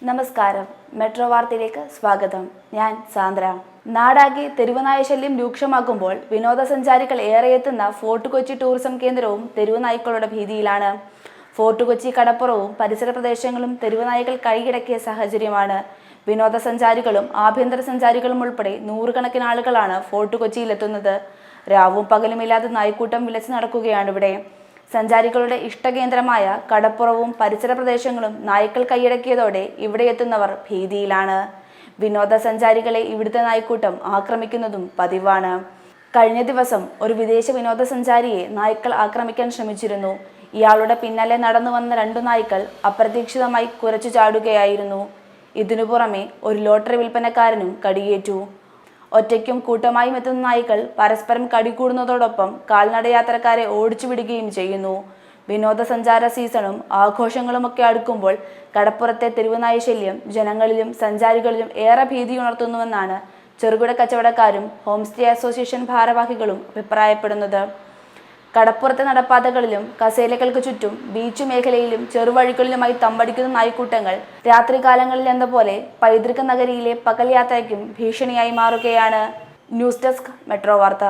നമസ്കാരം. മെട്രോ വാർത്തയിലേക്ക് സ്വാഗതം. ഞാൻ സാന്ദ്ര. നാടാകെ തെരുവുനായ ശല്യം രൂക്ഷമാക്കുമ്പോൾ വിനോദസഞ്ചാരികൾ ഏറെ എത്തുന്ന ഫോർട്ട് കൊച്ചി ടൂറിസം കേന്ദ്രവും തെരുവുനായ്ക്കളുടെ ഭീതിയിലാണ്. ഫോർട്ട് കൊച്ചി കടപ്പുറവും പരിസര പ്രദേശങ്ങളും തെരുവുനായ്ക്കൾ കൈയടക്കിയ സാഹചര്യമാണ്. വിനോദസഞ്ചാരികളും ആഭ്യന്തര സഞ്ചാരികളും ഉൾപ്പെടെ നൂറുകണക്കിന് ആളുകളാണ് ഫോർട്ട് കൊച്ചിയിലെത്തുന്നത്. രാവും പകലുമില്ലാതെ നായ്ക്കൂട്ടം വിലച്ച് നടക്കുകയാണിവിടെ. സഞ്ചാരികളുടെ ഇഷ്ടകേന്ദ്രമായ കടപ്പുറവും പരിസര പ്രദേശങ്ങളും നായ്ക്കൾ കൈയടക്കിയതോടെ ഇവിടെ എത്തുന്നവർ ഭീതിയിലാണ്. വിനോദസഞ്ചാരികളെ ഇവിടുത്തെ നായ്ക്കൂട്ടം ആക്രമിക്കുന്നതും പതിവാണ്. കഴിഞ്ഞ ദിവസം ഒരു വിദേശ വിനോദസഞ്ചാരിയെ നായ്ക്കൾ ആക്രമിക്കാൻ ശ്രമിച്ചിരുന്നു. ഇയാളുടെ പിന്നാലെ നടന്നു വന്ന 2 നായ്ക്കൾ അപ്രതീക്ഷിതമായി കുരച്ചു ചാടുകയായിരുന്നു. ഇതിനു പുറമെ ഒരു ലോട്ടറി വിൽപ്പനക്കാരനും കടിയേറ്റു. ഒറ്റയ്ക്കും കൂട്ടമായും എത്തുന്ന നായ്ക്കൾ പരസ്പരം കടികൂടുന്നതോടൊപ്പം കാൽനടയാത്രക്കാരെ ഓടിച്ചു വിടുകയും ചെയ്യുന്നു. വിനോദസഞ്ചാര സീസണും ആഘോഷങ്ങളുമൊക്കെ അടുക്കുമ്പോൾ കടപ്പുറത്തെ തെരുവുനായ ശല്യം ജനങ്ങളിലും സഞ്ചാരികളിലും ഏറെ ഭീതി ഉണർത്തുന്നുവെന്നാണ് ചെറുകിട കച്ചവടക്കാരും ഹോം സ്റ്റേ അസോസിയേഷൻ ഭാരവാഹികളും അഭിപ്രായപ്പെടുന്നത്. കടപ്പുറത്തെ നടപ്പാതകളിലും കസേലകൾക്ക് ചുറ്റും ബീച്ച് മേഖലയിലും ചെറുവഴികളിലുമായി തമ്പടിക്കുന്ന നായ്ക്കൂട്ടങ്ങൾ രാത്രികാലങ്ങളിൽ എന്ന പോലെ പൈതൃക നഗരിയിലെ പകൽ യാത്രയ്ക്കും ഭീഷണിയായി മാറുകയാണ്. ന്യൂസ് ഡെസ്ക് മെട്രോ വാർത്ത.